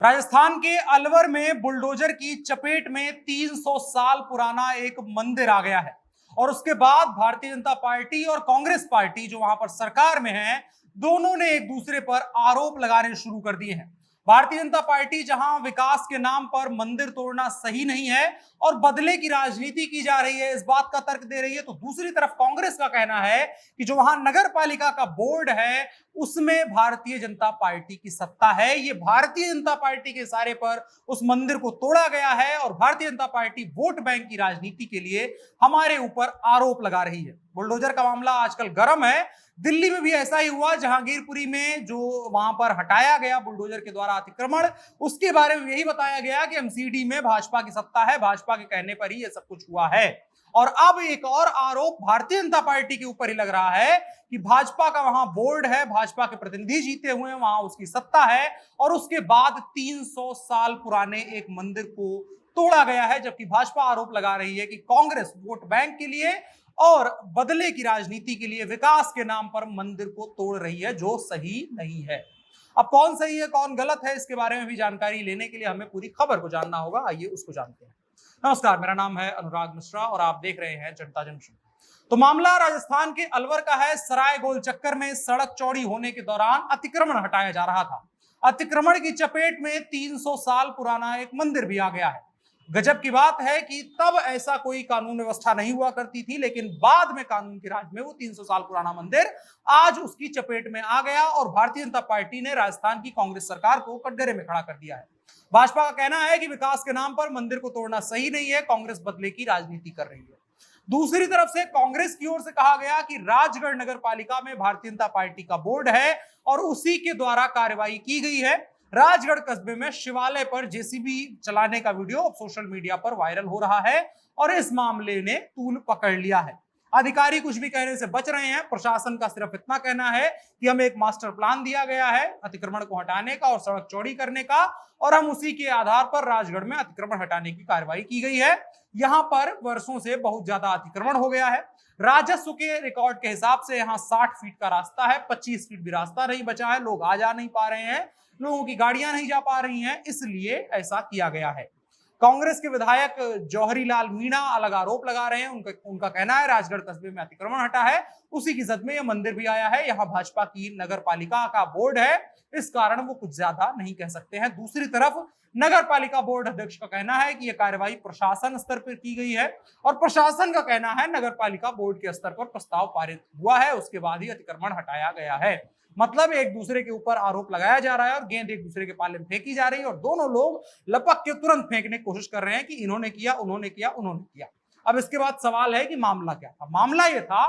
राजस्थान के अलवर में बुलडोजर की चपेट में 300 साल पुराना एक मंदिर आ गया है और उसके बाद भारतीय जनता पार्टी और कांग्रेस पार्टी जो वहां पर सरकार में है, दोनों ने एक दूसरे पर आरोप लगाने शुरू कर दिए हैं। भारतीय जनता पार्टी जहां विकास के नाम पर मंदिर तोड़ना सही नहीं है और बदले की राजनीति की जा रही है, इस बात का तर्क दे रही है, तो दूसरी तरफ कांग्रेस का कहना है कि जो वहां नगर पालिका का बोर्ड है उसमें भारतीय जनता पार्टी की सत्ता है। ये भारतीय जनता पार्टी के इशारे पर उस मंदिर को तोड़ा गया है और Bharatiya Janata party vote bank की राजनीति के लिए हमारे ऊपर आरोप लगा रही है। बुलडोजर का मामला आजकल गर्म है। दिल्ली में भी ऐसा ही हुआ, जहांगीरपुरी में जो वहां पर हटाया गया बुलडोजर के द्वारा अतिक्रमण, उसके बारे में यही बताया गया कि एमसीडी में भाजपा की सत्ता है, भाजपा के कहने पर ही यह सब कुछ हुआ है। और अब एक और आरोप भारतीय जनता पार्टी के ऊपर ही लग रहा है कि भाजपा का वहां बोर्ड है, भाजपा के प्रतिनिधि जीते हुए हैं, वहां उसकी सत्ता है और उसके बाद 300 साल पुराने एक मंदिर को तोड़ा गया है, जबकि भाजपा आरोप लगा रही है कि कांग्रेस वोट बैंक के लिए और बदले की राजनीति के लिए विकास के नाम पर मंदिर को तोड़ रही है, जो सही नहीं है। अब कौन सही है कौन गलत है, इसके बारे में भी जानकारी लेने के लिए हमें पूरी खबर को जानना होगा। आइए उसको जानते हैं। नमस्कार, मेरा नाम है अनुराग मिश्रा और आप देख रहे हैं जनता जंक्शन। तो मामला राजस्थान के अलवर का है। सराय गोल चक्कर में सड़क चौड़ी होने के दौरान अतिक्रमण हटाया जा रहा था। अतिक्रमण की चपेट में 300 साल पुराना एक मंदिर भी आ गया है। गजब की बात है कि तब ऐसा कोई कानून व्यवस्था नहीं हुआ करती थी, लेकिन बाद में कानून के राज में वो 300 साल पुराना मंदिर आज उसकी चपेट में आ गया और भारतीय जनता पार्टी ने राजस्थान की कांग्रेस सरकार को कटघरे में खड़ा कर दिया है। भाजपा का कहना है कि विकास के नाम पर मंदिर को तोड़ना सही नहीं है, कांग्रेस बदले की राजनीति कर रही है। दूसरी तरफ से कांग्रेस की ओर से कहा गया कि राजगढ़ नगर पालिका में भारतीय जनता पार्टी का बोर्ड है और उसी के द्वारा कार्रवाई की गई है। राजगढ़ कस्बे में शिवालय पर जेसीबी चलाने का वीडियो अब सोशल मीडिया पर वायरल हो रहा है और इस मामले ने तूल पकड़ लिया है। अधिकारी कुछ भी कहने से बच रहे हैं। प्रशासन का सिर्फ इतना कहना है कि हमें एक मास्टर प्लान दिया गया है अतिक्रमण को हटाने का और सड़क चौड़ी करने का, और हम उसी के आधार पर राजगढ़ में अतिक्रमण हटाने की कार्रवाई की गई है। यहाँ पर वर्षों से बहुत ज्यादा अतिक्रमण हो गया है। राजस्व के रिकॉर्ड के हिसाब से यहाँ 60 फीट का रास्ता है, 25 फीट भी रास्ता नहीं बचा है। लोग आ जा नहीं पा रहे हैं, लोगों की गाड़ियां नहीं जा पा रही हैं, इसलिए ऐसा किया गया है। कांग्रेस के विधायक जौहरी लाल मीणा अलग आरोप लगा रहे हैं। उनका कहना है राजगढ़ कस्बे में अतिक्रमण हटा है, उसी की जद में यह मंदिर भी आया है। यहाँ भाजपा की नगर पालिका का बोर्ड है, इस कारण वो कुछ ज्यादा नहीं कह सकते हैं। दूसरी तरफ नगर पालिका बोर्ड अध्यक्ष का कहना है कि यह कार्रवाई प्रशासन स्तर पर की गई है और प्रशासन का कहना है नगर पालिका बोर्ड के स्तर पर प्रस्ताव पारित हुआ है, उसके बाद ही अतिक्रमण हटाया गया है। मतलब एक दूसरे के ऊपर आरोप लगाया जा रहा है और गेंद एक दूसरे के पाले में फेंकी जा रही है और दोनों लोग लपक के तुरंत फेंकने की कोशिश कर रहे हैं कि इन्होंने किया, उन्होंने किया, उन्होंने किया। अब इसके बाद सवाल है कि मामला क्या था। मामला यह था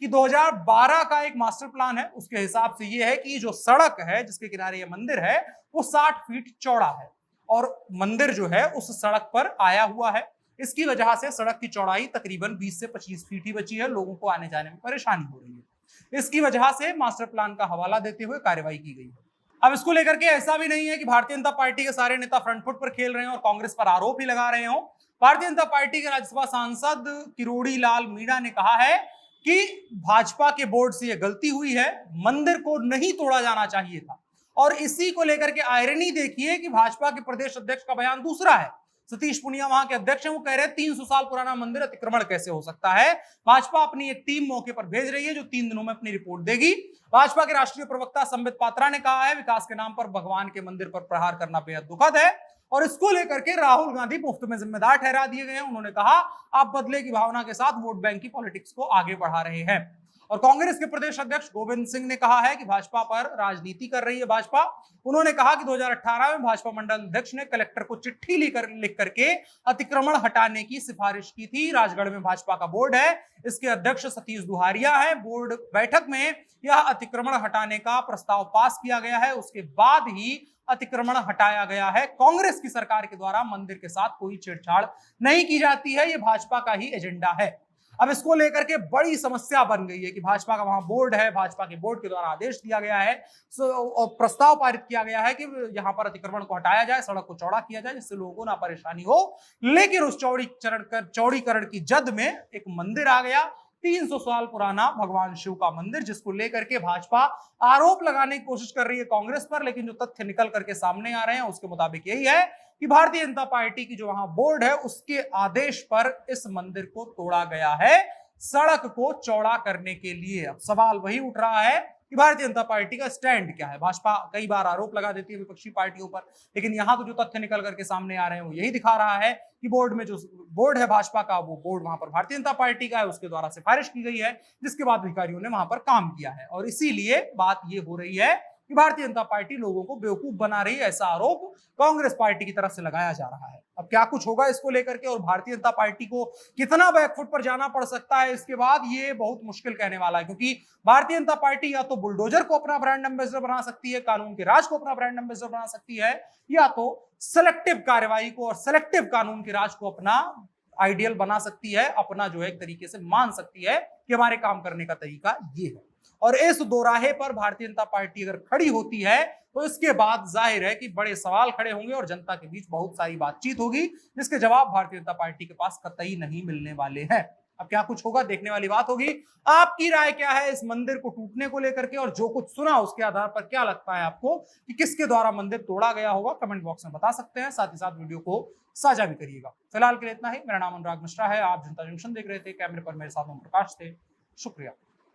कि 2012 का एक मास्टर प्लान है, उसके हिसाब से यह है कि जो सड़क है जिसके किनारे यह मंदिर है वो 60 फीट चौड़ा है और मंदिर जो है उस सड़क पर आया हुआ है। इसकी वजह से सड़क की चौड़ाई तकरीबन 20 से 25 फीट ही बची है। लोगों को आने जाने में परेशानी हो रही है। इसकी वजह से मास्टर प्लान का हवाला देते हुए कार्रवाई की गई है। अब इसको लेकर के ऐसा भी नहीं है कि भारतीय जनता पार्टी के सारे नेता फ्रंट फुट पर खेल रहे हैं और कांग्रेस पर आरोप ही लगा रहे हो। भारतीय जनता पार्टी के राज्यसभा सांसद किरोड़ी लाल मीणा ने कहा है कि भाजपा के बोर्ड से यह गलती हुई है, मंदिर को नहीं तोड़ा जाना चाहिए था। और इसी को लेकर के आयरनी देखिए कि भाजपा के प्रदेश अध्यक्ष का बयान दूसरा है। सतीश पुनिया वहां के अध्यक्ष हैं, वो कह रहे हैं 300 साल पुराना मंदिर अतिक्रमण कैसे हो सकता है। भाजपा अपनी एक टीम मौके पर भेज रही है जो 3 दिनों में अपनी रिपोर्ट देगी। भाजपा के राष्ट्रीय प्रवक्ता संबित पात्रा ने कहा है विकास के नाम पर भगवान के मंदिर पर प्रहार करना बेहद दुखद है और इसको लेकर के राहुल गांधी मुफ्त में जिम्मेदार ठहरा दिए गए हैं। उन्होंने कहा आप बदले की भावना के साथ वोट बैंक की पॉलिटिक्स को आगे बढ़ा रहे हैं। और कांग्रेस के प्रदेश अध्यक्ष गोविंद सिंह ने कहा है कि भाजपा पर राजनीति कर रही है भाजपा। उन्होंने कहा कि 2018 में भाजपा मंडल अध्यक्ष ने कलेक्टर को चिट्ठी लिख करके अतिक्रमण हटाने की सिफारिश की थी। राजगढ़ में भाजपा का बोर्ड है, इसके अध्यक्ष सतीश दुहारिया है। बोर्ड बैठक में यह अतिक्रमण हटाने का प्रस्ताव पास किया गया है, उसके बाद ही अतिक्रमण हटाया गया है। कांग्रेस की सरकार के द्वारा मंदिर के साथ कोई छेड़छाड़ नहीं की जाती है, यह भाजपा का ही एजेंडा है। अब इसको लेकर के बड़ी समस्या बन गई है कि भाजपा का वहां बोर्ड है, भाजपा के बोर्ड के द्वारा आदेश दिया गया है और प्रस्ताव पारित किया गया है कि यहां पर अतिक्रमण को हटाया जाए, सड़क को चौड़ा किया जाए जिससे लोगों को ना परेशानी हो। लेकिन उस चौड़ीकरण की जद में एक मंदिर आ गया 300 साल पुराना भगवान शिव का मंदिर, जिसको लेकर के भाजपा आरोप लगाने की कोशिश कर रही है कांग्रेस पर, लेकिन जो तथ्य निकल करके सामने आ रहे हैं उसके मुताबिक यही है कि भारतीय जनता पार्टी की जो वहां बोर्ड है उसके आदेश पर इस मंदिर को तोड़ा गया है सड़क को चौड़ा करने के लिए। अब सवाल वही उठ रहा है कि भारतीय जनता पार्टी का स्टैंड क्या है। भाजपा कई बार आरोप लगा देती है विपक्षी पार्टियों पर, लेकिन यहां तो जो तथ्य निकल करके सामने आ रहे हैं वो यही दिखा रहा है कि बोर्ड में जो बोर्ड है भाजपा का, वो बोर्ड वहां पर भारतीय जनता पार्टी का है, उसके द्वारा सिफारिश की गई है, जिसके बाद अधिकारियों ने वहां पर काम किया है। और इसीलिए बात ये हो रही है कि भारतीय जनता पार्टी लोगों को बेवकूफ बना रही है, ऐसा आरोप कांग्रेस पार्टी की तरफ से लगाया जा रहा है। अब क्या कुछ होगा इसको लेकर के और भारतीय जनता पार्टी को कितना बैकफुट पर जाना पड़ सकता है इसके बाद, ये बहुत मुश्किल कहने वाला है, क्योंकि भारतीय जनता पार्टी या तो बुलडोजर को अपना ब्रांड एम्बेसडर बना सकती है, कानून के राज को अपना ब्रांड एम्बेसडर बना सकती है, या तो सेलेक्टिव कार्यवाही को और सेलेक्टिव कानून के राज को अपना आइडियल बना सकती है, अपना जो है एक तरीके से मान सकती है कि हमारे काम करने का तरीका ये है। और इस दोराहे पर भारतीय जनता पार्टी अगर खड़ी होती है तो इसके बाद जाहिर है कि बड़े सवाल खड़े होंगे और जनता के बीच बहुत सारी बातचीत होगी, जिसके जवाब भारतीय जनता पार्टी के पास कतई नहीं मिलने वाले हैं। अब क्या कुछ होगा देखने वाली बात होगी। आपकी राय क्या है इस मंदिर को टूटने को लेकर के, और जो कुछ सुना उसके आधार पर क्या लगता है आपको कि किसके द्वारा मंदिर तोड़ा गया होगा, कमेंट बॉक्स में बता सकते हैं। साथ ही साथ वीडियो को साझा भी करिएगा। फिलहाल के लिए इतना ही। मेरा नाम अनुराग मिश्रा है, आप जनता जंक्शन देख रहे थे। कैमरे पर मेरे साथ ओम प्रकाश थे। शुक्रिया।